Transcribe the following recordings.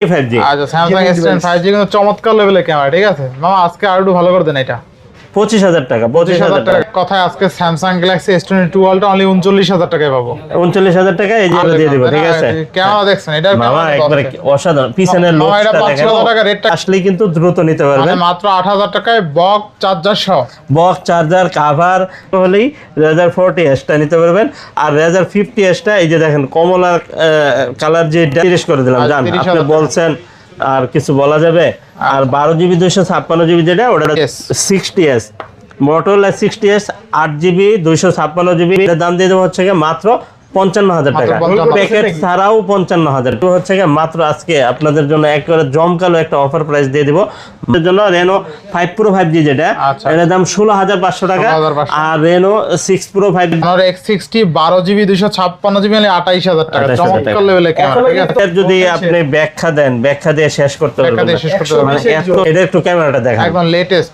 5G। আচ্ছা Samsung S10 5G কিন্তু চমৎকার লেভেলের ক্যামেরা, ঠিক আছে মামা আজকে আরো একটু ভালো করে দেন এটা। 25,000 টাকা, 25,000 টাকা কথায় আজকে Samsung Galaxy S22 ultra only 39,000 টাকায় পাবো। 39,000 টাকা এই যে দিয়ে দিব, ঠিক আছে। ক্যামেরা দেখছেন এটা মামা একবারে অসাধারণ, পিছনের লোকটা দেখেন। 5,000 টাকা রেটটা আসলেই কিন্তু দ্রুত নিতে পারবেন, মাত্র 8,000 টাকায় বক্স চার্জার সহ। বক্স চার্জার কাভার হলেই Razer 40s টা নিতে পারবেন। আর Razer 50s টা এই যে দেখেন কমলা কালার যে 30 করে দিলাম জান, আপনি বলছেন আর কিছু বলা যাবে। আর 12GB 256GB যেটা ওটা 60s Motorola 60s 8GB 256GB এর দাম দিয়ে দেবো হচ্ছে মাত্র 55,000 টাকা, প্যাকেট ছাড়াও 55,000 টাকা হচ্ছে মাত্র। আজকে আপনাদের জন্য একেবারে জমকালো একটা অফার প্রাইস দিয়ে দিব আপনাদের জন্য। Reno 5 Pro 5G যেটা এর দাম 16,500 টাকা, আর Reno 6 Pro 5G আর X60 12GB 256GB মানে 28,000 টাকা, চমৎকার লেভেলের ক্যামেরা, ঠিক আছে। যদি আপনি ব্যাখ্যা দেন, ব্যাখ্যা দিয়ে শেষ করতে পারবেন না। এটা একটু ক্যামেরাটা দেখেন, একদম লেটেস্ট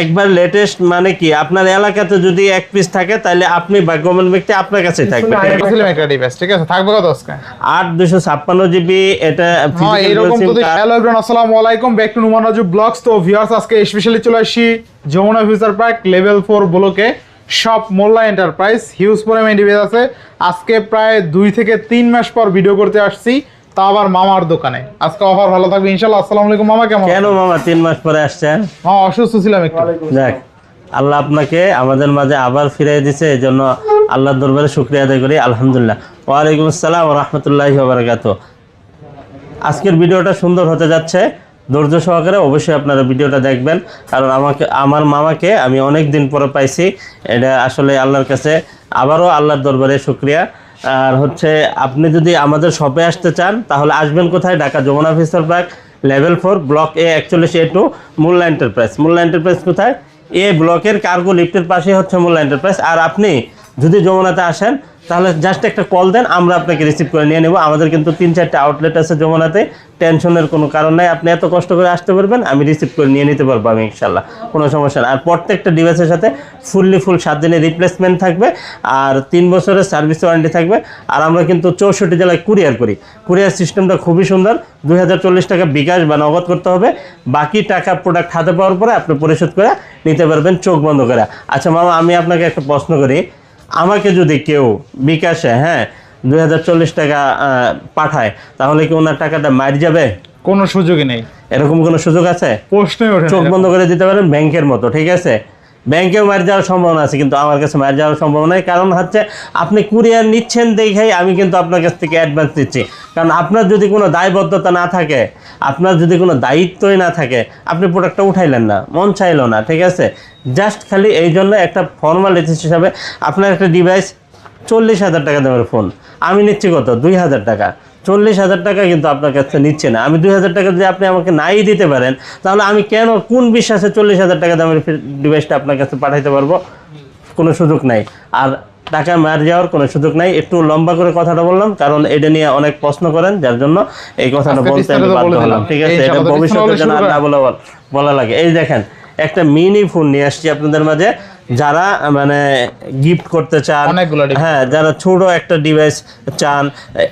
একবার লেটেস্ট মানে কি আপনার এলাকাতে যদি এক পিস থাকে তাহলে আপনি ভাগ্যবান ব্যক্তি, আপনার কাছেই থাকবে। একটা ডিভাইস, ঠিক আছে থাকবে কত আজকে 8 256GB এটা এরকম তো। হ্যালো एवरीवन, আসসালামু আলাইকুম, back to Numan Raju vlogs. তো ভিউয়ার্স আজকে স্পেশালি চলে আসি যমুনা ফিউচার পার্ক লেভেল 4 ব্লকে শপ মোল্লা এন্টারপ্রাইজ। হিউজ পরিমাণ ডিভাইস আছে। আজকে প্রায় 2 থেকে 3 মাস পর ভিডিও করতে আসছি, তা আবার মামার দোকানে। আজকে অফার ভালো থাকবে ইনশাআল্লাহ। আসসালামু আলাইকুম মামা, কেমন কেন মামা 3 মাস পরে আসছেন? মামা অসুস্থ ছিলাম একটু। যাক আল্লাহ আপনাকে আমাদের মাঝে আবার ফিরিয়ে দিয়েছে, এই জন্য আল্লাহর দরবারে শুকরিয়া আদায় করি আলহামদুলিল্লাহ। ওয়ালাইকুম আসসালাম ওয়া রাহমাতুল্লাহি ওয়া বারাকাতুহু। আজকের ভিডিওটা সুন্দর হতে যাচ্ছে, ধৈর্য সহকারে অবশ্যই আপনারা ভিডিওটা দেখবেন, কারণ আমার মামাকে আমি অনেক দিন পরে পাইছি। এটা আসলে আল্লাহর কাছে আবারও আল্লাহর দরবারে শুকরিয়া। আর হচ্ছে আপনি যদি আমাদের শপে আসতে চান তাহলে আসবেন কোথায়? Dhaka Jamuna future park level 4 ব্লক A 41A2 Molla enterprise. Molla enterprise কোথায়? এ ব্লকের কার্গো লিফটের পাশে হচ্ছে মোল্লা এন্টারপ্রাইজ। আর আপনি যদি যমুনাতে আসেন তাহলে জাস্ট একটা কল দেন, আমরা আপনাকে রিসিভ করে নিয়ে নেব। আমাদের কিন্তু 3-4টা আউটলেট আছে যমুনাতে, টেনশনের কোনো কারণ নাই। আপনি এত কষ্ট করে আসতে পারবেন, আমি রিসিভ করে নিয়ে নিতে পারবো আমি ইনশাল্লাহ, কোনো সমস্যা না। আর প্রত্যেকটা ডিভাইসের সাথে ফুল 7 দিনের রিপ্লেসমেন্ট থাকবে, আর 3 বছরের সার্ভিস ওয়ারেন্টি থাকবে। আর আমরা কিন্তু 64 জেলায় কুরিয়ার করি। কুরিয়ার সিস্টেমটা খুবই সুন্দর। 2040 টাকা বিকাশ বা নগদ করতে হবে, বাকি টাকা প্রোডাক্ট হাতে পাওয়ার পরে আপনি পরিশোধ করে নিতে পারবেন চোখ বন্ধ করে। আচ্ছা মামা, আমি আপনাকে একটা প্রশ্ন করি, আমাকে যদি কেউ বিকাশে 2040 টাকা পাঠায় তাহলে কি ওনার টাকাটা মার যাবে? কোনো সুযোগই নেই, এরকম কোনো সুযোগ আছে? প্রশ্নই ওঠে না। চোখ বন্ধ করে দিতে পারেন ব্যাংকের মতো, ঠিক আছে। ব্যাংকেও মার যাওয়ার সম্ভাবনা আছে, কিন্তু আমার কাছে মার যাওয়ার সম্ভাবনা নেই। কারণ হচ্ছে আপনি কুরিয়ার নিচ্ছেন দেখেই আমি কিন্তু আপনার কাছ থেকে অ্যাডভান্স দিচ্ছি। কারণ আপনার যদি কোনো দায়বদ্ধতা না থাকে, আপনার যদি কোনো দায়িত্বই না থাকে, আপনি প্রোডাক্টটা উঠাইলেন না, মন চাইলো না, ঠিক আছে। জাস্ট খালি এই জন্য একটা ফর্মালিটিস হিসাবে আপনার একটা ডিভাইস 40,000 টাকা দামের ফোন, আমি নিচ্ছি কত? 2,000 টাকা। 40,000 টাকা কিন্তু আপনার কাছে নিচ্ছে না। আমি 2,000 টাকা যদি আপনি আমাকে নাই দিতে পারেন তাহলে আমি কেন, কোন বিশ্বাসে 40,000 টাকা দামের ডিভাইসটা আপনার কাছে পাঠাইতে পারবো? কোনো সুযোগ নাই। আর টাকা মার যাওয়ার কোনো সুযোগ নাই। একটু লম্বা করে কথাটা বললাম কারণ এটা নিয়ে অনেক প্রশ্ন করেন, যার জন্য এই কথাটা বলতে আমি বাধ্য হলাম, ঠিক আছে। এটা ভবিষ্যতের জন্য আর না বলা লাগে। এই দেখেন একটা মিনি ফোন নিয়ে আসছি আপনাদের মাঝে, যারা মানে গিফট করতে চান, যারা ছোট একটা ডিভাইস চান,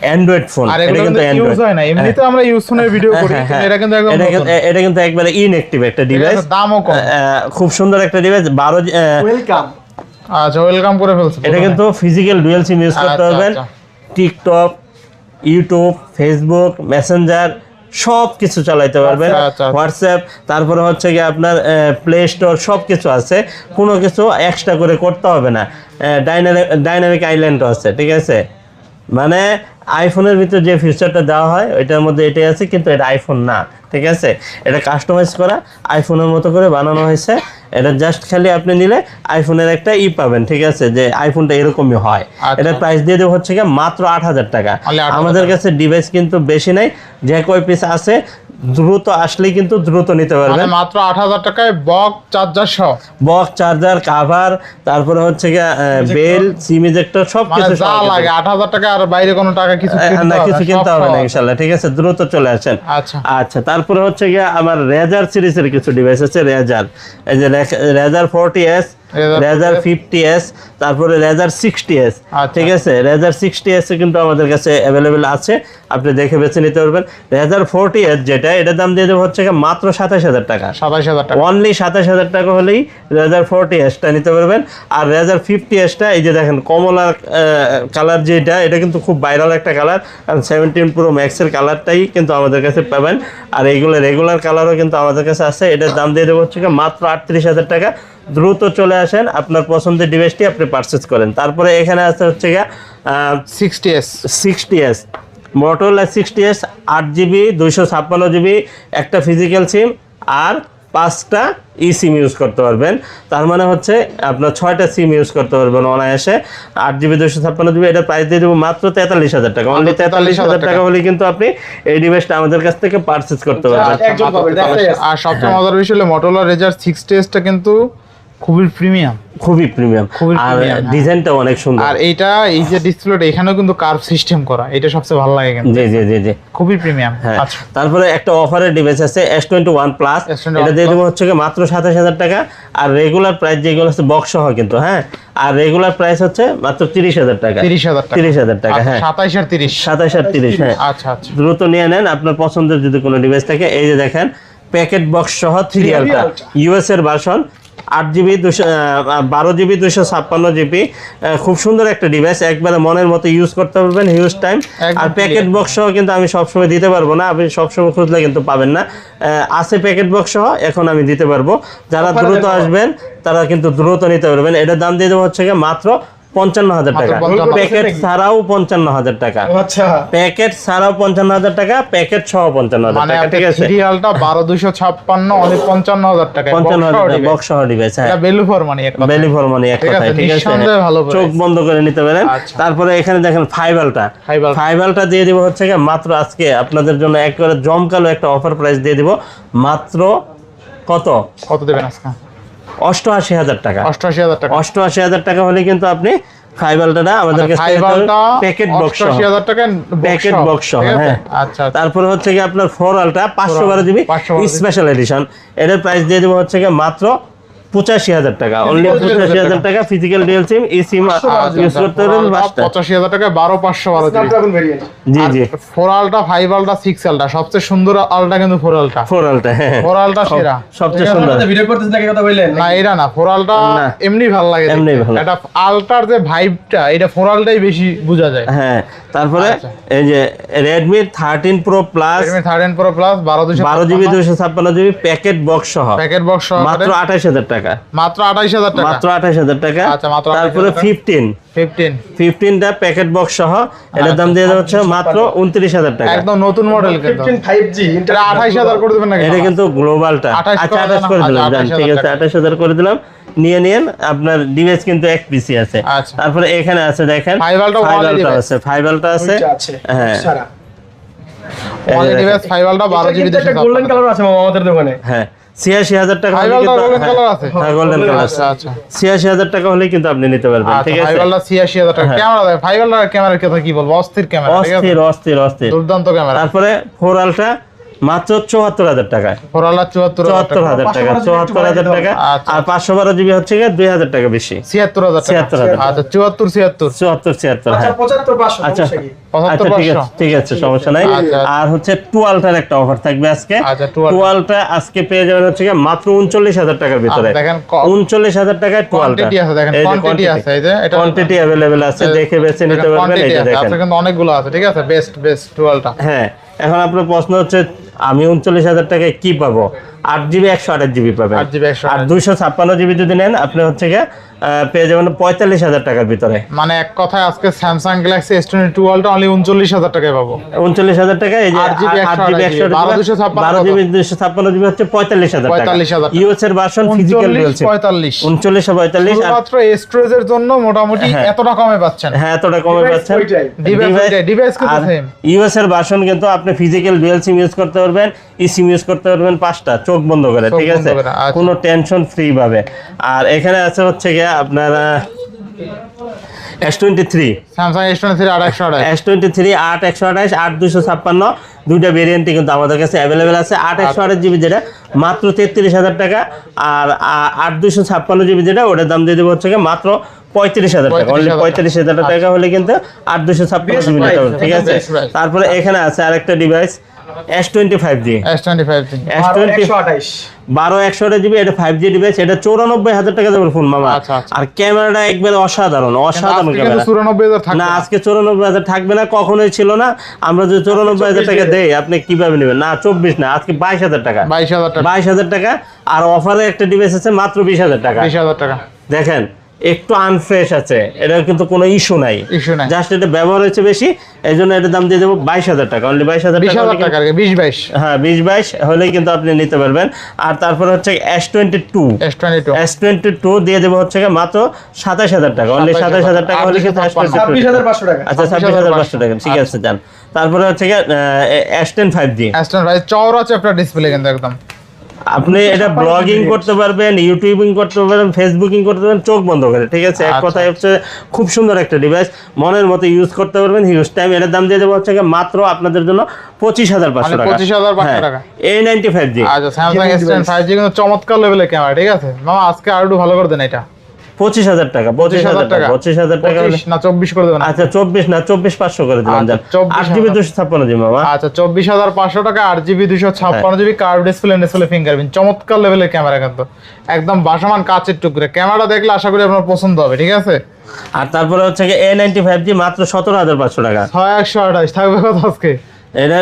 অ্যান্ড্রয়েড ফোন। এটা কিন্তু ইউজ হয় না, এমনিতে আমরা ইউজ ফোনের ভিডিও করি, এটা কিন্তু একদম নতুন। এটা কিন্তু একবারে ইনঅ্যাক্টিভ একটা ডিভাইস, দামও কম, খুব সুন্দর একটা ডিভাইস। 12 ওয়েলকাম। আচ্ছা ওয়েলকাম করে ফেলছি। এটা কিন্তু ফিজিক্যাল ডুয়াল সিম ইউজ করতে পারবেন। টিকটক, ইউটিউব, ফেসবুক, মেসেঞ্জার সব কিছু চালাইতে পারবেন। হোয়াটসঅ্যাপ, তারপরে হচ্ছে কি আপনার প্লে স্টোর সব কিছু আছে, কোনো কিছু এক্সট্রা করে করতে হবে না। ডাইনামিক আইল্যান্ডও আছে, ঠিক আছে। মানে আইফোনের ভিতরে যে ফিচারটা দেওয়া হয় ওইটার মধ্যে এটাই আছে, কিন্তু এটা আইফোন না, ঠিক আছে। এটা কাস্টমাইজ করা আইফোনের মতো করে বানানো হয়েছে। এটা জাস্ট খালি আপনি নিলে আইফোনের একটা পাবেন, ঠিক আছে, যে আইফোনটা এরকমই হয়। এটার প্রাইস দিয়ে দেবো হচ্ছে কি মাত্র 8,000 টাকা। আমাদের কাছে ডিভাইস কিন্তু বেশি নাই, যে কয় পিস আছে দ্রুত আসলেই কিন্তু দ্রুত নিতে পারবেন। মাত্র 8,000 টাকায় বক্স চার্জার সহ, বক্স চার্জার কাভার, তারপরে হচ্ছে কি বেল, সিম ইজেক্টর সব কিছু যা লাগে 8,000 টাকা, আর বাইরে কোনো টাকা কিছু কিনতে হবে না ইনশাআল্লাহ, ঠিক আছে। দ্রুত চলে আসেন। আচ্ছা তারপরে হচ্ছে কি আমার রেজার সিরিজের কিছু ডিভাইস আছে। রেজার, এই যে Razer 40s রেজার 50s, তারপরে রেজার 60s। ঠিক আছে, রেজার 60s কিন্তু আমাদের কাছে অ্যাভেলেবেল আছে, আপনি দেখে বেছে নিতে পারবেন। রেজার 40s যেটা, এটার দাম দিয়ে দেবো হচ্ছে মাত্র 27000 টাকা। 27000 টাকা, অনলি 27000 টাকা হলেই রেজার 40sটা নিতে পারবেন। আর রেজার 50sটা এই যে দেখেন কমলা কালার যেটা, এটা কিন্তু খুব ভাইরাল একটা কালার, কারণ 17 প্রো ম্যাক্সের কালারটাই কিন্তু আমাদের কাছে পাবেন। আর এইগুলো রেগুলার কালারও কিন্তু আমাদের কাছে আছে। এটার দাম দিয়ে দেবো হচ্ছে মাত্র 38000 টাকা। দ্রুত চলে আসেন, আপনার পছন্দের ডিভাইসটি আপনি পারচেজ করেন। তারপরে এখানে আছে হচ্ছে 60s, Motorola 60s, 8GB 256GB, একটা ফিজিক্যাল সিম আর 5টা ই সিম ইউজ করতে পারবেন। তার মানে হচ্ছে আপনার 6টা সিম ইউজ করতে পারবেন অনায়াসে। 8GB 256GB, এটার প্রাইস দিয়ে দেবো মাত্র 43000 টাকা। অনলি 43000 টাকা হলে কিন্তু আপনি এই ডিভাইসটা আমাদের কাছ থেকে পারচেজ করতে পারবেন। আর সবচেয়ে মজার বিষয় হলো মোটরোলা রেজার 60sটা কিন্তু খুবই প্রিমিয়াম, আর ডিজাইনটা অনেক সুন্দর। আর এইটা এই যে ডিসপ্লেটা এখানেও কিন্তু কার্ভ সিস্টেম করা, এটা সবচেয়ে ভালো লাগে কিন্তু। জি খুবই প্রিমিয়াম। আচ্ছা, তারপরে একটা অফারের ডিভাইস আছে S21 প্লাস, এটা দিয়ে দেবো হচ্ছে মাত্র 27000 টাকা। আর রেগুলার প্রাইস যেগুলো আছে বক্স সহ কিন্তু, হ্যাঁ, আর রেগুলার প্রাইস হচ্ছে মাত্র 30000 টাকা। 30000 টাকা, হ্যাঁ, 27 আর 30, 30, হ্যাঁ। আচ্ছা, দ্রুত নিয়ে নেন আপনার পছন্দের যদি কোনো ডিভাইস থাকে। এই যে দেখেন প্যাকেট বক্স সহ 3 আলট্রা ইউএস এর ভার্সন, 8GB 12GB 256GB, খুব সুন্দর একটা ডিভাইস, একবারে মনের মতো ইউজ করতে পারবেন হিউজ টাইম। আর প্যাকেট বক্স সহ কিন্তু আমি সবসময় দিতে পারবো না, আপনি সবসময় খুঁজলে কিন্তু পাবেন না। আছে প্যাকেট বক্স সহ, এখন আমি দিতে পারবো। যারা দ্রুত আসবেন তারা কিন্তু দ্রুত নিতে পারবেন। এটার দাম দিয়ে দেবো হচ্ছে মাত্র 55000 টাকা। প্যাকেট ছাড়াও 55000 টাকা। আচ্ছা, প্যাকেট ছাড়াও 55000 টাকা, প্যাকেট সহ 55000 টাকা। ঠিক আছে, সিরিয়ালটা 12256 অনেক 55000 টাকা, 55000 বক্স সহ ডিভাইস। হ্যাঁ, এটা value for money, value for money এক কথা। ঠিক আছে, চোখ বন্ধ করে নিতে পারেন। তারপরে এখানে দেখেন 5 আলটা দিয়ে দিব হচ্ছে মাত্র আজকে আপনাদের জন্য একেবারে জমকালো একটা অফার প্রাইস দিয়ে দিব। মাত্র কত দেবেন আজকে? 88000 টাকা। 88000 টাকা হলে কিন্তু আপনি 5 আলটা আমাদের কাছে প্যাকেট বক্স 88000 টাকা, প্যাকেট বক্স সহ। হ্যাঁ, আচ্ছা। তারপরে হচ্ছে আপনার 4 আলটা 512GB স্পেশাল এডিশন, এটার প্রাইস দিয়ে দেবো হচ্ছে মাত্র 85000 টাকা। অনলি 85000 টাকা। ফিজিক্যাল ডুয়াল সিম, ই সিম ইউজ করতে পারবেন। 85000 টাকা, 12512। জি 4 আলটা, 5 আলটা, 6 আলটা, সবচেয়ে সুন্দর আলটা কিন্তু 4 আলটা। 4 আলটা সেরা, সবচেয়ে সুন্দর। ভিডিও করতেছ নাকি কথা বললেন? না, এটা না, 4 আলটা এমনি ভালো লাগে, এটা আলটার যে ভাইবটা, এটা 4 আলটাই বেশি বোঝা যায়। হ্যাঁ, তারপরে এই যে Redmi 13 Pro Plus, 12GB 256GB packet box সহ, মাত্র 28000 টাকা। মাত্র 28000 টাকা। আচ্ছা, তারপরে 15টা প্যাকেট বক্স সহ, এটার দাম দিয়ে হচ্ছে মাত্র 29000 টাকা। একদম নতুন মডেল কিন্তু 15 5G, এটা 28000 করে দিবেন নাকি? এটা কিন্তু গ্লোবালটা। আচ্ছা, 28 করে দিলাম। ঠিক আছে, 28000 করে দিলাম, নিয়ে নিন। আপনার ডিভাইস কিন্তু এক পিসি আছে। তারপরে এখানে আছে দেখেন 5 আলটা আছে, 5 আলটা আছে। হ্যাঁ, ওয়ালে ডিভাইস 5 আলটা 12GB গোল্ডেন কালার আছে আমাদের দোকানে। হ্যাঁ, 86000 টাকা হলে কিন্তু গোল্ডেন কালার আছে। হ্যাঁ, গোল্ডেন কালার। আচ্ছা, 86000 টাকা হলে কিন্তু আপনি নিতে পারবেন। ঠিক আছে, 5 আলটা 86000 টাকা। ক্যামেরা দেখ, 5 আলটার ক্যামেরার কথা কি বলবো, অস্থির ক্যামেরা, ঠিক আছে, অস্থির দুর্দান্ত ক্যামেরা। তারপরে 4 আলটা মাত্র 74000 টাকা। 4 আলটা 74000 টাকা, 74000 টাকা। আর 512GB হচ্ছে 2000 টাকা বেশি, 76000 টাকা। আচ্ছা, 74 হ্যাঁ, 75 আচ্ছা, ঠিক আছে, সমস্যা নাই। আর হচ্ছে 12টার একটা অফার থাকবে আজকে। 12টা আজকে পেয়ে যাবেন হচ্ছে মাত্র 39000 টাকার ভিতরে। 39000 টাকায় 12টা কোয়ান্টিটি अवेलेबल আছে, দেখে বেছে নিতে পারবেন। এই যে দেখেন, কিন্তু অনেকগুলো আছে। ঠিক আছে, বেস্ট 12টা। হ্যাঁ, এখন আপনার প্রশ্ন হচ্ছে আমি 39000 টাকায় কি পাবো? 8GB 128GB পাবেন। আর 256GB যদি নেন আপনি হচ্ছে পেয়ে যাবেন 45000 টাকার ভিতরে। মানে এক কথায় আজকে Samsung Galaxy S22 ultra only 39000 টাকায় পাবো। 39000 টাকা। এই যে 8GB 128GB 256GB হচ্ছে 45000 টাকা। ইউএস এর ভার্সন ফিজিক্যাল বলছে 39 মাত্র স্টোরেজের জন্য মোটামুটি এতটা কমে পাচ্ছেন। হ্যাঁ, এতটা কমে পাচ্ছেন। ডিভাইস কিন্তু সেম। ইউএস এর ভার্সন কিন্তু আপনি ফিজিক্যাল ডুয়াল সিম ইউজ করতে পারবেন, ই সিম ইউজ করতে পারবেন 5টা, চোখ বন্ধ করে। ঠিক আছে, কোনো টেনশন ফ্রি ভাবে। আর এখানে আছে হচ্ছে আপনারা S23 স্যামসাং S23 8 S23 8 128 8 256 দুইটা ভেরিয়েন্টই কিন্তু আমাদের কাছে অ্যাভেলেবেল আছে। 8 128 জিবি যেটা মাত্র 33,000 টাকা, আর 8 256 জিবি যেটা ওটার দাম দিয়ে দেবো হচ্ছে মাত্র 35,000 টাকা। অনলি 35,000 টাকা হলে কিন্তু 8 256 জিবি নিতে হবে, ঠিক আছে। তারপরে এখানে আছে আরেকটা ডিভাইস S25G। S25 128 12 128 জিবি, এটা 5G ডিভাইস, এটা 94,000 টাকা দেবেন ফোন মামা। আচ্ছা, আচ্ছা। আর ক্যামেরাটা একবারে অসাধারণ আজকে ক্যামেরা। কিন্তু 94,000 থাকবে না, আজকে 94,000 থাকবে না, কখনোই ছিল না। আমরা যদি 94,000 টাকা দেই আপনি কিভাবে নেবেন? না 24 না, আজকে 22,000 টাকা। 22,000 টাকা 22,000 টাকা। আর অফারে একটা ডিভাইস আছে মাত্র 20,000 টাকা। 20,000 টাকা দেখেন একটু আনফ্রেশ আছে, এটার কিন্তু কোনো ইস্যু নাই, ইস্যু নাই। জাস্ট এটা ব্যবহার হচ্ছে বেশি, এই জন্য এটার দাম দিয়ে দেবো 22,000 টাকা। অনলি 22,000 টাকা 20,000 টাকা 20-22 হ্যাঁ 20-22 হলেই কিন্তু আপনি নিতে পারবেন। আর তারপরে হচ্ছে S22 S22 দিয়ে দেবো হচ্ছে মাত্র 27,000 টাকা। অনলি 27,000 টাকা হলে কিন্তু S22 26,500 টাকা। আচ্ছা 26,500 টাকা, ঠিক আছে যান। তারপরে হচ্ছে S10 5G। S10 ভাই চওড়া চ্যাপ্টার ডিসপ্লে কিন্তু একদম। আপনি এটা ব্লগিং করতে পারবেন, ইউটিউবিং করতে পারবেন, ফেসবুকিং করতে পারবেন চোখ বন্ধ করে, ঠিক আছে। এক আচ্ছা। কথায় হচ্ছে খুব সুন্দর একটা ডিভাইস, মনের মতো ইউজ করতে পারবেন হিউজ টাইম। এর দাম দিয়ে দেবো হচ্ছে মাত্র আপনাদের জন্য 25,500 টাকা। 25,500 টাকা। A95G। আচ্ছা স্যামসাং S10 5G কিন্তু চমৎকার লেভেলের ক্যামেরা, ঠিক আছে মামা। আজকে আরো একটু ভালো করে দেন এটা। 25,000 টাকা 25,000 টাকা 25,000 টাকা হলে 25 না 24 করে দেবেন। আচ্ছা 24 না 24,500 করে দিলাম আচ্ছা, যান। 24,000 8GB 256 জিবি মামা। আচ্ছা 24,500 টাকা 8GB 256GB curve display fingerprint, চমৎকার লেভেলের ক্যামেরা কিন্তু একদম বাসমান কাচের টুকরে। ক্যামেরা দেখলে আশা করি আপনার পছন্দ হবে, ঠিক আছে। আর তারপরে হচ্ছে A95G মাত্র 17,500 টাকা। 6128 থাকবে কত আজকে? এটা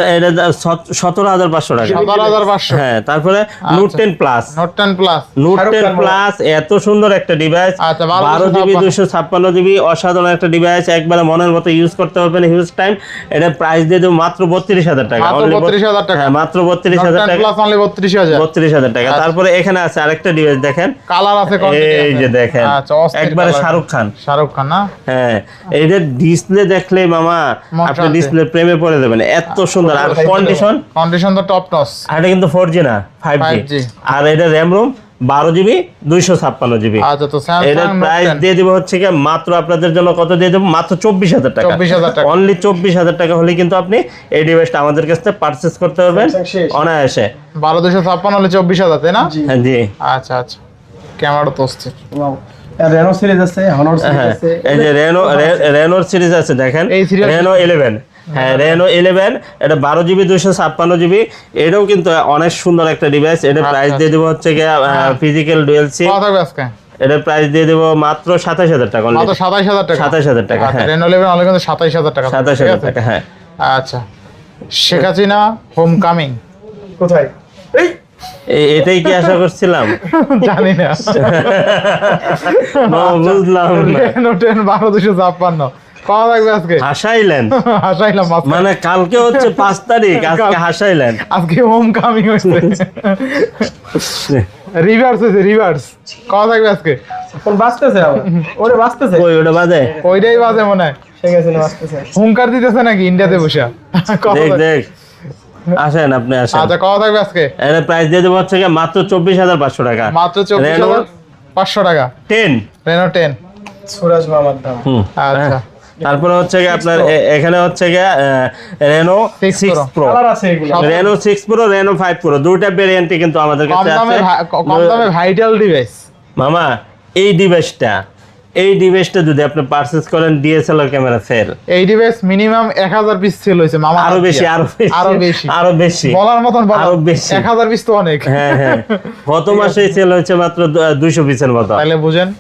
17,500 টাকা। 17,500 হ্যাঁ তারপরে Note 10 Plus। Note 10 Plus Note 10 Plus এত সুন্দর একটা ডিভাইস, আচ্ছা, 12GB 256GB অসাধারণ একটা ডিভাইস, একবারে মনের মতো ইউজ করতে পারবেন হিউজ টাইম। এটা প্রাইস দিয়ে দেবো মাত্র 32,000 টাকা। মাত্র 32,000 টাকা। হ্যাঁ মাত্র Note 32,000 10 টাকা। Plus only 32,000 32,000 টাকা। তারপরে এখানে আছে আরেকটা ডিভাইস দেখেন, কালার আছে এই যে দেখেন আচ্ছা অস্থির একবারে colour। শাহরুখ খান না হ্যাঁ, এইটা ডিসপ্লে দেখলে মামা মন আপনি শান্তি। ডিসপ্লে প্রেমে পড়ে যাবেন, এত সুন্দর। আর কন্ডিশন তো টপ নচ। আর এটা কিন্তু 4G না 5G। আর এটা র্যাম রোম 12GB 256GB। আচ্ছা তো এটার স্যামসাং প্রাইস দিয়ে দিব হচ্ছে কি মাত্র আপনাদের জন্য কত দিয়ে দেবো? মাত্র 24,000 টাকা। 24,000 টাকা। অনলি 24,000 টাকা হলে কিন্তু আপনি এই ডিভাইসটা আমাদের কাছ থেকে পারচেজ করতে পারবেন Samsung শেষ। অনায়াসে। 12,256 হলে 24,000 তাই না? হ্যাঁ জি। আচ্ছা আচ্ছা ক্যামেরা তো অস্থির। রেনো সিরিজ আছে, হনর সিরিজ হ্যাঁ আছে। এই যে রেনোর সিরিজ আছে দেখেন, এই সিরিজ রেনো 11। হ্যাঁ রেনো 11 এটা 12GB 256GB, এটাও কিন্তু অনেক সুন্দর একটা ডিভাইস। এটা প্রাইস দিয়ে দেবো হচ্ছে গিয়ে ফিজিক্যাল ডুয়েল সিম। কত থাকবে আজকে? এটার প্রাইস দিয়ে দেবো মাত্র 27,000 টাকা। মাত্র 27,000 টাকা। 27,000 টাকা আচ্ছা হ্যাঁ। রেনো 11 হলে কিন্তু 27,000 টাকা। 27,000 টাকা হ্যাঁ। আচ্ছা শেখ হাসিনা হোম কামিং কোথায়? এই এটাই কি আশা করছিলাম? জানি না। বুঝলাম না। রেনো 10 12,256 কত থাকবে আজকে? হাসাইলেন হাসাইলাম আজকে। মানে কালকে হচ্ছে 5 তারিখ, আজকে হাসাইলেন। আজকে হোম কামিং হয়েছে। রিভার্স হয়েছে রিভার্স। কত থাকবে আজকে? কোন বাজতেছে আবার? ওরে বাজতেছে। ওই ওটা বাজে, ওইটাই বাজে মনে হয়। ঠিক আছে না বাজতেছে। হুঙ্কার দিতেছে নাকি ইন্ডিয়াতে বসে? কত দেখ থাকবে? দেখ আসেন আপনি আসেন। আচ্ছা কত থাকবে আজকে? এর প্রাইস দিয়ে দেবো হচ্ছে গিয়ে মাত্র 24,500 টাকা। মাত্র 24,500 টাকা। 10 রেনো 10। সুরাজ মামার দাম। আচ্ছা তারপরে হচ্ছে গিয়ে আপনার এখানে হচ্ছে গিয়ে রেনো 6 6 প্রো, কালার আছে এগুলো। রেনো 6 প্রো, রেনো 5 প্রো দুইটা ভেরিয়েন্টই কিন্তু আমাদের কম কাছে দামে আছে। কম দামে ভাইটাল ডিভাইস। মামা এই ডিভাইসটা যদি আপনি পারচেজ করেন ডিএসএলআর ক্যামেরা ফেল। এই ডিভাইস মিনিমাম 1000 পিস সেল হইছে মামা। আরো বেশি আরো বেশি বলার মতন আরো বেশি। 1000 পিস তো অনেক। হ্যাঁ হ্যাঁ গত মাসে সেল হয়েছে মাত্র 200 পিসের মতো। তাহলে বুঝেন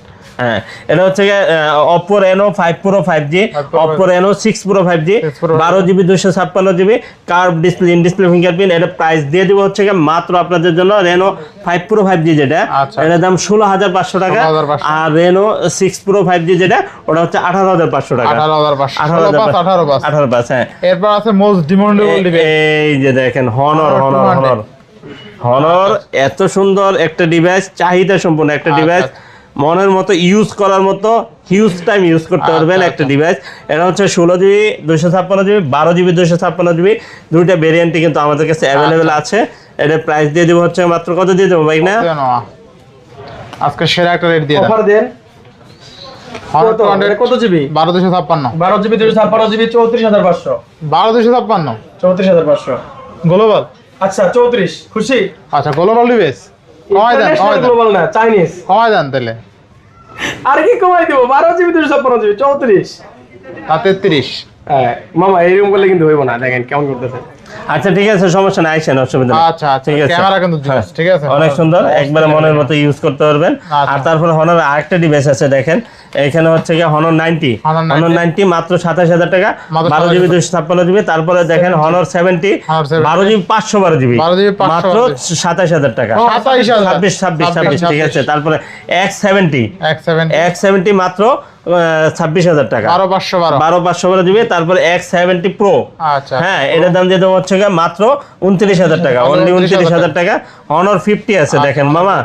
হ্যাঁ এটা হচ্ছে Oppo Reno 5 Pro 5G, Oppo Reno 6 Pro 5G, 12GB 256GB curve display, in display fingerprint. এটা প্রাইস দিয়ে দিব হচ্ছে মাত্র আপনাদের জন্য Reno 5 Pro 5G যেটা, আচ্ছা। এটার দাম 16,500 টাকা। 16,500 আর Reno 6 Pro 5G যেটা ওটা হচ্ছে 18,500 টাকা। 18,500 18,500 হ্যাঁ। এরপর আছে মোস্ট ডিমান্ডেবল ডিভাইস। এই যে দেখেন হনর এত সুন্দর একটা ডিভাইস, চাহিদা সম্পন্ন একটা ডিভাইস, মনের মতো ইউজ করার মতো হিউজ টাইম ইউজ করতে পারবেন একটা ডিভাইস। এটা হচ্ছে 16GB 256GB 12GB 256GB দুইটা ভেরিয়েন্টই কিন্তু আমাদের কাছে অ্যাভেলেবেল আছে। এটার প্রাইস দিয়ে দেবো হচ্ছে মাত্র কত দিয়ে দেবো ভাই না? আজকে সেরা একটা রেট দিয়ে দেন। অফার দেন। কত জিবি? 12256 12 GB 256 GB 34500 12256 34500 global. আচ্ছা 34 খুশি? আচ্ছা গ্লোবাল ডিভাইস কমাই দেন গ্লোবাল না চাইনিজ। কমাই দেন তাহলে। আর কি কমাই দেব? 12 জিবি 256 জিবি 34 আর 33। হ্যাঁ মামা এইরকম করলে কিন্তু হইব না, দেখেন কেমন করতেছে। আচ্ছা ঠিক আছে, সমস্যা নাই, আইসেন, অসুবিধা নেই। আচ্ছা আচ্ছা ঠিক আছে। ক্যামেরা কিন্তু জোস, ঠিক আছে অনেক সুন্দর, একবারে মনের মতো ইউজ করতে পারবেন। আর তারপরে হনর আরেকটা ডিভাইস আছে দেখেন, এখানে হচ্ছে কি হনর 90 হনর 90 মাত্র 27000 টাকা, 12 জিবি 256 জিবি। তারপরে দেখেন হনর 70 12 জিবি 512 জিবি 12 জিবি মাত্র 27000 টাকা, 26 ঠিক আছে। তারপরে X70 X70 মাত্র 26000 টাকা, 12512 জিবি। তারপরে X70 Pro, আচ্ছা হ্যাঁ এটার দাম দিয়ে দেবো হচ্ছে গিয়ে মাত্র 29000 টাকা, অনলি 29000 টাকা। হনর 50 আছে দেখেন মামা,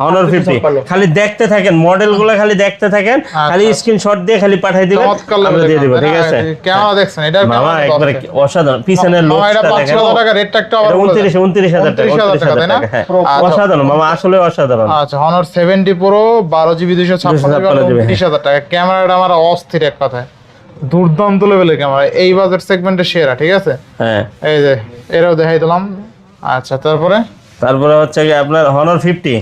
হনর 50 খালি দেখতে থাকেন, মডেলগুলো খালি দেখতে থাকেন, খালি স্ক্রিনশট দিয়ে খালি পাঠিয়ে দিবেন, আমরা দিয়ে দিব, ঠিক আছে। ক্যামেরা দেখছেন এটা মামা একবারে অসাধারণ, পিছনের লোকটা দেখেন, 5000 টাকা রেটটা একটা আবার 29000 টাকা, 29000 তাই না? হ্যাঁ অসাধারণ মামা, আসলে অসাধারণ। আচ্ছা হনর 70 প্রো 12 জিবি 256 জিবি 29000 টাকা। ক্যামেরাটা আমার অস্থির এক কথায়, দুর্দান্ত লেভেলের ক্যামেরা, এই বাজেট সেগমেন্টে সেরা, ঠিক আছে। হ্যাঁ এই যে এরাও দেখাই দিলাম। আচ্ছা তারপরে হচ্ছে কি আপনার হনর 50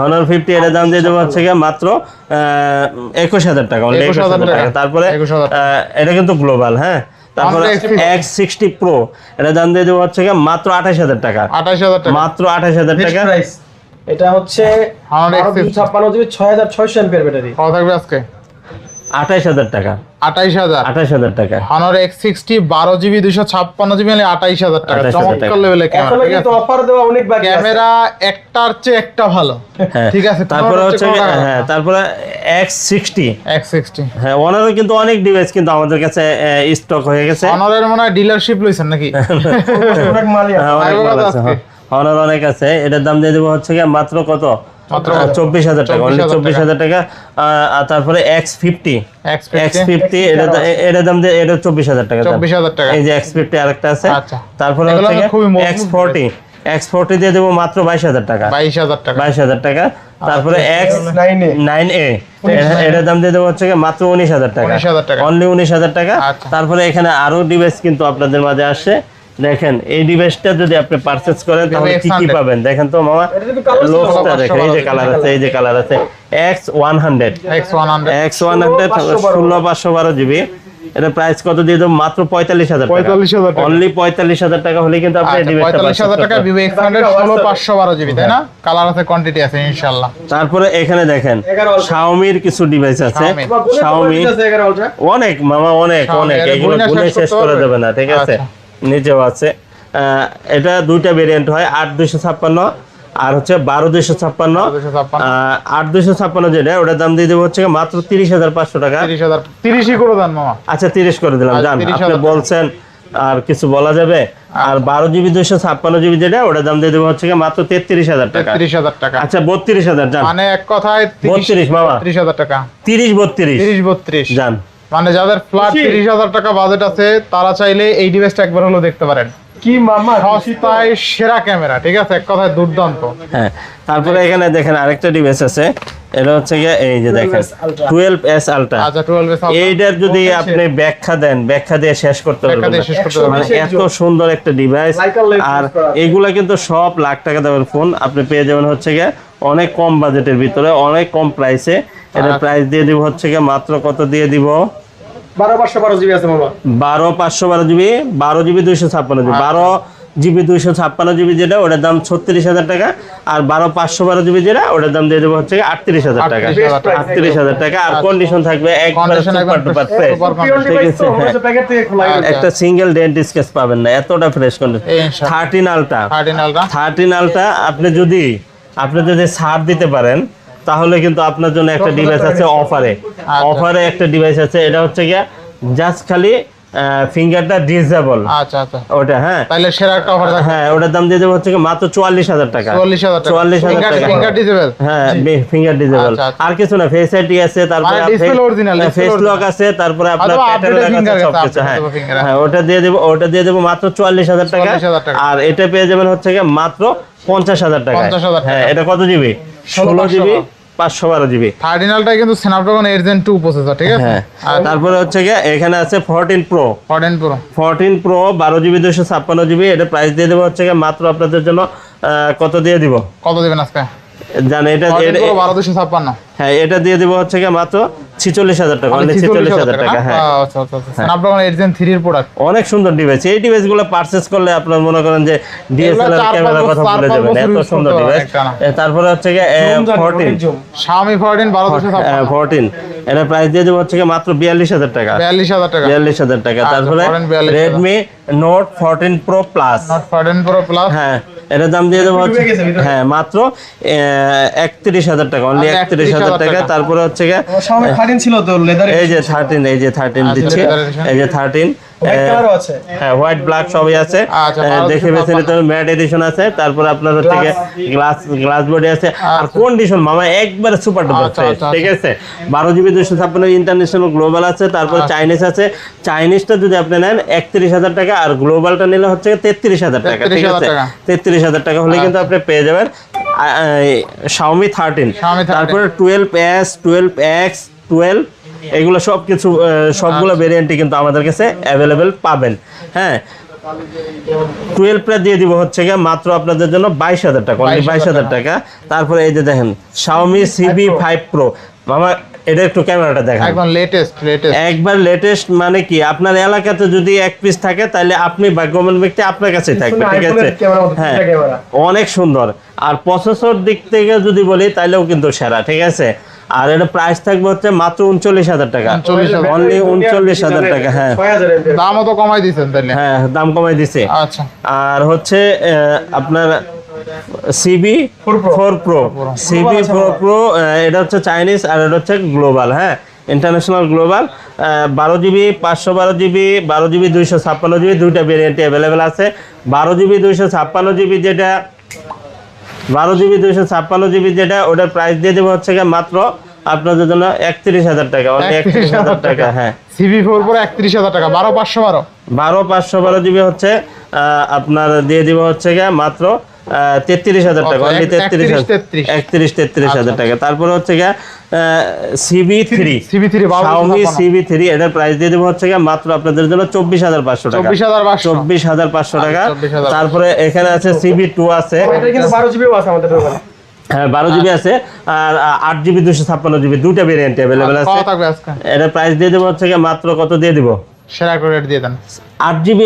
হনর 50 এর দাম দিয়ে দেবো হচ্ছে কি মাত্র 21000 টাকা, অনলি 21000 টাকা। তারপরে এটা কিন্তু গ্লোবাল, হ্যাঁ। তারপরে X60 Pro এর দাম দিয়ে দেবো হচ্ছে কি মাত্র 28000 টাকা, 28000 টাকা, মাত্র 28000 টাকা। এটা হচ্ছে 256 জিবি 6600 এমপিআর ব্যাটারি। কত থাকবে আজকে? 28000 টাকা, 28000 টাকা। হনর X60 12 জিবি 256 জিবি মানে 28000 টাকা, চমৎকার লেভেলের ক্যামেরা, ঠিক আছে। অফার দেওয়া অনেক বাকি আছে, ক্যামেরা একটার চেয়ে একটা ভালো, ঠিক আছে। তারপরে হচ্ছে হ্যাঁ তারপরে X60 হ্যাঁ ওনারও কিন্তু অনেক ডিভাইস কিন্তু আমাদের কাছে স্টক হয়ে গেছে। হনরের মনে হয় ডিলারশিপ লইছেন নাকি? অনেক মালই আছে, অনেক মাল আছে, হনর অনেক আছে। এটার দাম দিয়ে দেবো হচ্ছে গিয়ে মাত্র কত, 24000 টাকা, অনলি 24000 টাকা। আর তারপরে X50 এটার দাম দিয়ে এটা 24000 টাকা, 24000 টাকা। এই যে X50 আরেকটা আছে। তারপরে হচ্ছে X40 দিয়ে দেবো মাত্র 22000 টাকা, 22000 টাকা। তারপরে X9A এটার দাম দিয়ে দেবো হচ্ছে মাত্র 19000 টাকা, অনলি 19000 টাকা। তারপরে এখানে আরো ডিভাইস কিন্তু আপনাদের মাঝে আসছে, দেখেন এই ডিভাইসটা যদি আপনি পারচেজ করেন তাহলে কি কি পাবেন দেখেন তো মামা, লোকটা দেখেন, এই যে কালার আছে, এই যে কালার আছে X100 16512 জিবি। এটা প্রাইস কত দিয়ে দেবো মাত্র 45000 টাকা, অনলি 45000 টাকা হলে কিন্তু আপনি এই ডিভাইসটা 45000 টাকা Vivo X100 16512 জিবি, তাই না? কালার আছে, কোয়ান্টিটি আছে ইনশাআল্লাহ। তারপরে এখানে দেখেন Xiaomi-র কিছু ডিভাইস আছে, Xiaomi অনেক মামা, অনেক এগুলো গুনে শেষ করে দেবে না, ঠিক আছে। নিচেও আছে, এটা দুইটা ভেরিয়েন্ট হয়, 8256 আর হচ্ছে 12256। 8256 যেটা ওটার দাম দিয়ে দেবো হচ্ছে মাত্র 30500 টাকা। 30 করে দেন মামা। আচ্ছা 30 করে দিলাম, জান আপনি বলছেন আর কিছু বলা যাবে। আর 12 জিবি 256 জিবি যেটা ওটার দাম দিয়ে দেবো হচ্ছে মাত্র 33000 টাকা, 33000 টাকা। আচ্ছা 32000 জান, মানে এক কথায় 32 মামা, 33000 টাকা, 30 জান। মানে যাদের ফ্ল্যাট 30000 টাকা বাজেট আছে তারা চাইলে এই ডিভাইসটা একবার হলো দেখতে পারেন। কি মামা সস্তায় সেরা ক্যামেরা, ঠিক আছে, এক কথায় দুর্দান্ত। হ্যাঁ তারপরে এখানে দেখেন আরেকটা ডিভাইস আছে, এটা হচ্ছে গিয়ে এই যে দেখেন 12S Ultra। আচ্ছা 12S Ultra, এইটার যদি আপনি ব্যাখ্যা দিয়ে শেষ করতে পারবেন না, মানে এত সুন্দর একটা ডিভাইস। আর এগুলা কিন্তু সব লাখ টাকা দামের ফোন, আপনি পেয়ে যাবেন হচ্ছে গিয়ে অনেক কম বাজেটের ভিতরে, অনেক কম প্রাইসে। এটা প্রাইস দিয়ে দিব হচ্ছে গিয়ে মাত্র কত দিয়ে দিব, 12512 জিবি আছে মামা, 12512 GB, 12 GB 256 GB, 12 GB 256 GB যেটা ওটার দাম 36000 টাকা। আর 12512 জিবি যেটা ওটার দাম দিয়ে দেবো হচ্ছে 38000 টাকা, 38000 টাকা। আর কন্ডিশন থাকবে একবার সুপার ডুপার ফ্রেশ, একটা সিঙ্গেল ডেন্ট স্কেচ পাবেন না, এতটা ফ্রেশ কন্ডিশন। 13 আলট্রা আপনি যদি ছাড় দিতে পারেন তাহলে কিন্তু আপনার জন্য একটা ডিভাইস আছে অফারে একটা ডিভাইস আছে, এটা হচ্ছে গিয়া জাস্ট খালি ফিঙ্গারটা ডিসেবল। আচ্ছা ওটা হ্যাঁ তাহলে সেরা একটা অফার আছে। হ্যাঁ ওটার দাম দিয়ে দেবো হচ্ছে মাত্র 44000 টাকা, 44000 টাকা ফিঙ্গার ডিসেবল। হ্যাঁ ফিঙ্গার ডিসেবল, আর কিছু না, ফেস আইডি আছে, তারপরে ফেস লক আছে, তারপরে আপনার প্যাটার্ন আছে সবকিছু। হ্যাঁ ওটা দিয়ে দেবো মাত্র 44000 টাকা। আর এটা পেয়ে যাবেন হচ্ছে মাত্র 50000 টাকা। হ্যাঁ এটা কত জিবি, 16 জিবি 512 জিবি। 13 আলট্রা কিন্তু স্ন্যাপড্রাগন 8 Gen 2 প্রসেসর, ঠিক আছে? হ্যাঁ, আর তারপরে হচ্ছে গিয়ে এখানে আছে 14 প্রো। 14 Pro 12 GB 256 GB. এটা প্রাইস দিয়ে দেবো হচ্ছে গিয়ে মাত্র আপনাদের জন্য কত দিয়ে দিব কত দিবেন আজকে জানেন? এটা 14 Pro 1256। হ্যাঁ, এটা দিয়ে দিব হচ্ছে গিয়ে মাত্র 46,000 টাকা, অনলি 46,000 টাকা। হ্যাঁ, আচ্ছা আচ্ছা, স্ন্যাপড্রাগন 8 Gen 3 এর প্রোডাক্ট। অনেক সুন্দর ডিভাইস। এই ডিভাইসগুলো পারচেজ করলে আপনারা মনে করেন যে ডিএসএলআর ক্যামেরার কথা ভুলে যাবেন, এত সুন্দর ডিভাইস। তারপরে হচ্ছে গিয়ে 14 Xiaomi 14 12256 14, এটা প্রাইস দিয়ে দেবো হচ্ছে গিয়ে মাত্র 42,000 টাকা। 42,000 টাকা। 42,000 টাকা। তারপরে 42,000 Redmi Note 14 Pro Plus। Note 14 Pro Plus, হ্যাঁ, এটার দাম দিয়ে দেবো হচ্ছে হ্যাঁ মাত্র 31,000 টাকা, অনলি 31,000 টাকা। তারপরে হচ্ছে গিয়ে Xiaomi 13 ছিল তো লেদার, এই যে 13 দিচ্ছি, এই যে 13 কালারও আছে। হ্যাঁ, হোয়াইট ব্ল্যাক সবই আছে। আচ্ছা, দেখে বেছে নিতে হবে। ম্যাট এডিশন আছে, তারপর আপনার হচ্ছে গ্লাস বডি আছে, আর কন্ডিশন মামা একবারে সুপার ডুপার ফ্রেশ, ঠিক আছে? 12 জিবি 256 ইন্টারন্যাশনাল গ্লোবাল আছে, তারপর চাইনিজ আছে। চাইনিজটা যদি আপনি নেন 31,000 টাকা, আর গ্লোবালটা নিলে হচ্ছে 33,000 টাকা, ঠিক আছে? 33,000 টাকা হলে কিন্তু আপনি পেয়ে যাবেন Xiaomi 13। তারপরে 12s 12x 12 এগুলো সব কিছু সবগুলো ভেরিয়েন্টই কিন্তু আমাদের কাছে অ্যাভেলেবেল পাবেন। হ্যাঁ, 12 দিয়ে দিব হচ্ছে গিয়ে মাত্র আপনাদের জন্য 22,000 টাকা, অনলি 22,000 টাকা। তারপরে এই যে দেখেন Xiaomi CB5 Pro মামা, এটা একটু ক্যামেরাটা দেখেন, একদম লেটেস্ট। একবার লেটেস্ট। মানে কি আপনার এলাকাতে যদি এক পিস থাকে তাহলে আপনি ভাগ্যবান ব্যক্তি, আপনার কাছেই থাকবে, ঠিক আছে? হ্যাঁ, অনেক সুন্দর। আর প্রসেসর দিক থেকে যদি বলি তাহলেও কিন্তু সেরা, ঠিক আছে? আর এটা প্রাইস থাকবে হচ্ছে মাত্র 39,000 টাকা, অনলি 39,000 টাকা। হ্যাঁ, দামও তো কমাই দিয়েছেন তাহলে। হ্যাঁ, দাম কমাই দিছে। আচ্ছা, আর হচ্ছে আপনার CB4 Pro এটা হচ্ছে চাইনিজ, আর এটা হচ্ছে গ্লোবাল। হ্যাঁ, international global. 12 GB 512 GB 12 GB 256 GB দুইটা ভেরিয়েন্ট অ্যাভেলেবেল আছে। 12 জিবি 256 জিবি যেটা 12 জিবি 256 জিবি যেটা, ওটার প্রাইস দিয়ে দেবো হচ্ছে গিয়ে মাত্র আপনাদের জন্য 31,000 টাকা, অনলি 31,000 টাকা। হ্যাঁ, CB4 Pro 31,000 টাকা। 12 জিবি হচ্ছে আপনার দিয়ে দিব হচ্ছে গিয়ে মাত্র 33,000 টাকা, অনলি 33,000 টাকা। তারপরে হচ্ছে গিয়ে CB3 Xiaomi CB3, এটার প্রাইস দিয়ে দেবো হচ্ছে গিয়ে মাত্র আপনাদের জন্য 24,500 টাকা, 24,500 টাকা। তারপরে এখানে আছে CB2 আছে, এটা কিন্তু 12 জিবিও আছে আমাদের দোকানে। হ্যাঁ, 12 জিবি আছে, আর 8 জিবি 256 জিবি দুইটা ভেরিয়েন্ট অ্যাভেলেবেল আছে। এটার প্রাইস দিয়ে দেবো হচ্ছে গিয়ে মাত্র কত দিয়ে দিব? সেরা একটা রেট দিয়ে দেন। 8 জিবি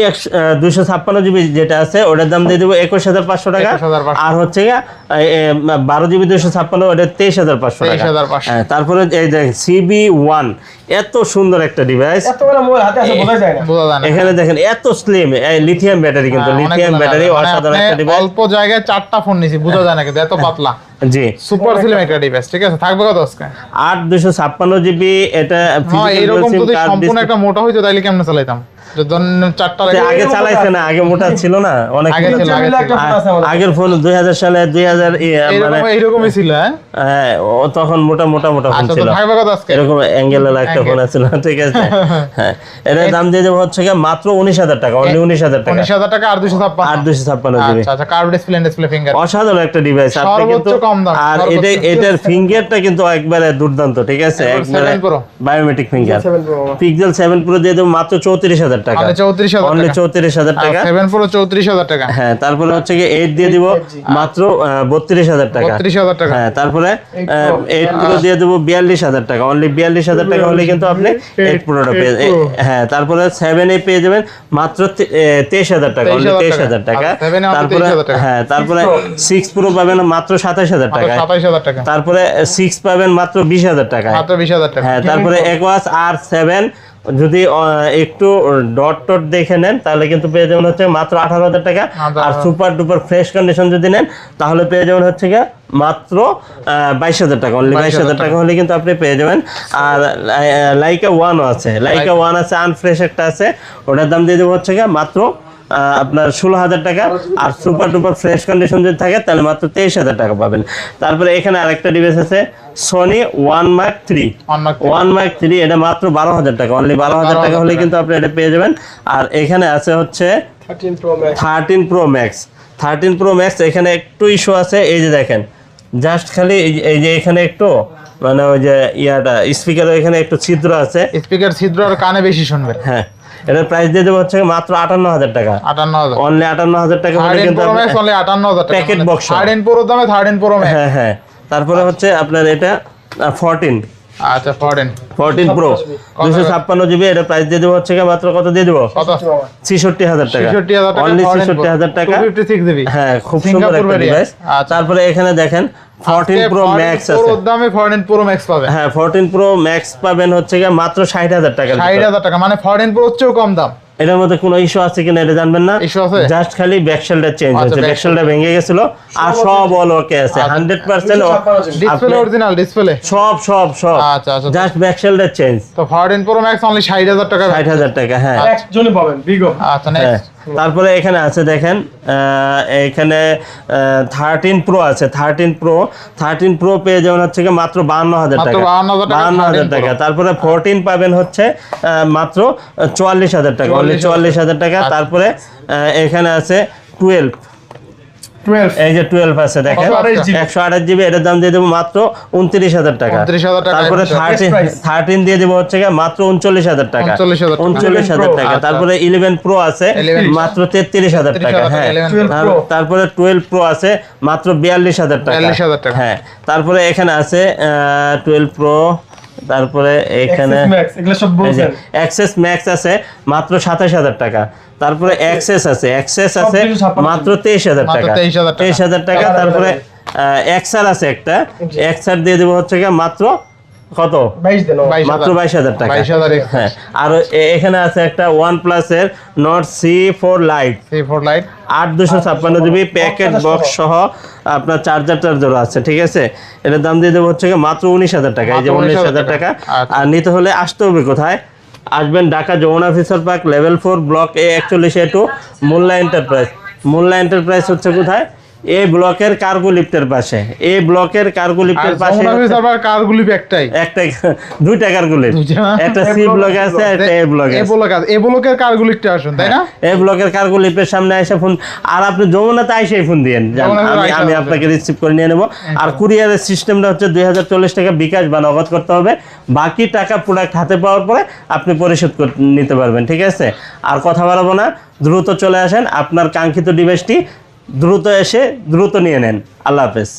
256 জিবি যেটা আছে ওটার দাম দিয়ে দেবো 21,500 টাকা। আর হচ্ছে 12 জিবি 256 ওটা 23,500 টাকা। হ্যাঁ, তারপরে এই যে CB1, এত সুন্দর একটা ডিভাইস, এত বড় মোবাইল হাতে আছে বোঝা যায় না। এখানে দেখেন এত স্লিম, লিথিয়াম ব্যাটারি, কিন্তু লিথিয়াম ব্যাটারি অসাধারণ একটা ডিভাইস। অল্প জায়গায় 4টা ফোন নিছি, বোঝা যায় না কিন্তু এত পাতলা। জি, সুপার স্লিম একটা ডিভাইস, ঠিক আছে? থাকবে কত আজকে? 8 256 জিবি। এটা এরকম যদি সম্পূর্ণ একটা মোটা হইতো তাহলে কেমনে চালাইতাম? আগে চালাইছে না, আগে মোটা ছিল না, অনেক আগের ফোন 2000 সালে 2000 এইরকমই ছিল। হ্যাঁ, ও তখন মোটা ফোন ছিল, এরকম অ্যাঙ্গেলের একটা ফোন ছিল, ঠিক আছে? হ্যাঁ, এর দাম দিয়ে দেবো হচ্ছে মাত্র 19,000 টাকা, অনলি 19,000 টাকা। 19,000 টাকা আর 256 জিবি। আচ্ছা, কার্ভ ডিসপ্লে ফিঙ্গার, অসাধারণ একটা ডিভাইস। আপনি কিন্তু আর এটার ফিঙ্গারটা কিন্তু একবারে দুর্দান্ত, ঠিক আছে? একবারে বায়োমেট্রিক ফিঙ্গার। Pixel 7 Pro দিয়ে দেবো মাত্র 34,000 টাকা, অনলি 34,000 টাকা। 7 Pro 34,000 টাকা। হ্যাঁ, তারপরে হচ্ছে 8 দিয়ে দিব মাত্র 32,000 টাকা। 32,000 টাকা। হ্যাঁ, তারপরে 8 Pro দিয়ে দেবো 42,000 টাকা, অনলি 42,000 টাকা হলে কিন্তু আপনি 8 Proটা পেয়ে। হ্যাঁ, তারপরে 7A পেয়ে যাবেন মাত্র 23,000 টাকা, অনলি 23,000 টাকা। তারপরে হ্যাঁ, তারপরে 6 Pro পাবেন মাত্র 27,000 টাকা, 27,000 টাকা। তারপরে 6 পাবেন মাত্র 20,000 টাকা, মাত্র 20,000 টাকা। হ্যাঁ, তারপরে Aquos R7 যদি একটু ডট দেখে নেন তাহলে কিন্তু পেয়ে যাবেন হচ্ছে মাত্র 18,000 টাকা। আর সুপার ডুপার ফ্রেশ কন্ডিশন যদি নেন তাহলে পেয়ে যাবেন হচ্ছে মাত্র 22,000 টাকা, অনলি 22,000 টাকা হলে কিন্তু আপনি পেয়ে যাবেন। আর লাইকা 1 আছে, লাইকা 1 আছে, আনফ্রেশ একটা আছে, ওটার দাম দিয়ে দেবো হচ্ছে মাত্র আপনার 16,000 টাকা। আর সুপার ডুপার ফ্রেশ কন্ডিশন যদি থাকে তাহলে মাত্র 23,000 টাকা পাবেন। তারপরে এখানে আরেকটা ডিভাইস আছে Sony 1 Mark 3, এটা মাত্র 12,000 টাকা, অনলি 12,000 টাকা হলে কিন্তু আপনি এটা পেয়ে যাবেন। আর এখানে আছে হচ্ছে 13 Pro Max, এখানে একটু ইস্যু আছে, এই যে দেখেন জাস্ট খালি এই যে এখানে একটু মানে ওই যে ইয়াটা স্পিকারের এখানে একটু ছিদ্র আছে। স্পিকার ছিদ্র আর কানে বেশি শুনবে। হ্যাঁ, এটার প্রাইস দিয়ে দেবো হচ্ছে মাত্র 58,000 টাকা। 58,000 অনলি 58,000 টাকা হলে কিন্তু প্রো ম্যাক্স অনলি 58,000 টাকা প্যাকেট বক্স 13 প্রো দামে 13 প্রো ম্যাক্স। হ্যাঁ হ্যাঁ, তারপরে হচ্ছে আপনার এটা 14 আচ্ছা 14 প্রো 256 জিবি, এটা প্রাইস দিয়ে দেবো হচ্ছে মাত্র কত দিয়ে দেবো? কত? 66,000 টাকা, 66,000 টাকা অনলি 66,000 টাকা। 256 জিবি। হ্যাঁ, খুব সুন্দর সিঙ্গাপুর একটা variant। ডিভাইস। আচ্ছা। তারপরে এখানে দেখেন 14 প্রো ম্যাক্স আছে। প্রো দামে 14 প্রো ম্যাক্স পাবেন। হ্যাঁ, 14 প্রো ম্যাক্স পাবেন হচ্ছে মাত্র 60,000 টাকা। 60,000 টাকা মানে 14 প্রো চেয়েও কম দাম। এটার মধ্যে কোনো ইস্যু আছে কিনা এটা জানবেন না, ইস্যু আছে? জাস্ট খালি ব্যাকশেলটা চেঞ্জ আচ্ছা, হয়েছে, ব্যাকশেলটা ভেঙে গেছিল আর সব অল ওকে আছে 100%। ডিসপ্লে অরিজিনাল ডিসপ্লে সব সব সব আচ্ছা আচ্ছা। জাস্ট ব্যাকশেলটা চেঞ্জ। তো 14 প্রো ম্যাক্স অনলি 60,000 টাকা। 60,000 টাকা। হ্যাঁ একজনই পাবেন বিগো। আচ্ছা হ্যাঁ, নেক্সট তারপরে এখানে আছে দেখেন এখানে 13 প্রো আছে। 13 প্রো পেয়ে যাবেন হচ্ছে মাত্র 52,000 মাত্র টাকা। 52,000 টাকা 52,000 টাকা। তারপরে 14 পাবেন হচ্ছে মাত্র 44,000 টাকা, অনলি 44,000 টাকা। তারপরে এখানে আছে 12, এই যে 12 আছে দেখেন 128 জিবি, এটার দাম দিয়ে দেবো মাত্র 29,000 টাকা। 29,000 টাকা। তারপরে 13 দিয়ে দেবো হচ্ছে মাত্র 39,000 টাকা। 39,000 টাকা। তারপরে 11 প্রো আছে মাত্র 33,000 টাকা। হ্যাঁ, তারপরে 12 প্রো আছে মাত্র 42,000 টাকা। 42,000 টাকা। হ্যাঁ, তারপরে এখানে আছে 12 প্রো, তারপরে এখানে অ্যাক্সেস ম্যাক্স আছে মাত্র 27,000 টাকা। তারপরে অ্যাক্সেস আছে মাত্র 23,000 টাকা। 23,000 টাকা। তারপরে এক্সআর আছে একটা, এক্সআর দিয়ে দেবো হচ্ছে মাত্র কত? 22 মাত্র 22,000 টাকা। 22,000 হ্যাঁ, আর এখানে আছে একটা OnePlus এর Nord C4 Lite, C4 Lite 8 256 GB packet box সহ আপনার চার্জার আছে, ঠিক আছে। এটার দাম দিয়ে দেবো হচ্ছে মাত্র 19,000 টাকা। এই যে 19,000 টাকা। আর নিতে হলে আসতে হবে কোথায়? আসবেন Dhaka Jamuna future park level 4 ব্লক A41A2 Molla enterprise. Molla enterprise হচ্ছে কোথায়? এই ব্লকের কার্গো লিফটের পাশে। এই ব্লকের কার্গো লিফটের পাশে কারগুলি একটাই, দুইটা কার্গো লিফট, একটা সি ব্লকে আছে, একটা এ ব্লকে আছে। এই ব্লকের কার্গো লিফটে আসুন, তাই না? এই ব্লকের কার্গো লিফটের সামনে এসে ফোন, আর আপনি যমুনাতে আইসেই ফোন দিয়েন, আমি আপনাকে রিসিভ করে নিয়ে নেব। আর কুরিয়ারের সিস্টেমটা হচ্ছে 2040 টাকা বিকাশ বা নগদ করতে হবে। বাকি টাকা প্রোডাক্ট হাতে পাওয়ার পরে আপনি পরিশোধ নিতে পারবেন, ঠিক আছে। আর কথা বাড়াবো না, দ্রুত চলে আসেন, আপনার কাঙ্ক্ষিত ডিভাইসটি দ্রুত এসে দ্রুত নিয়ে নেন। আল্লাহ হাফেজ।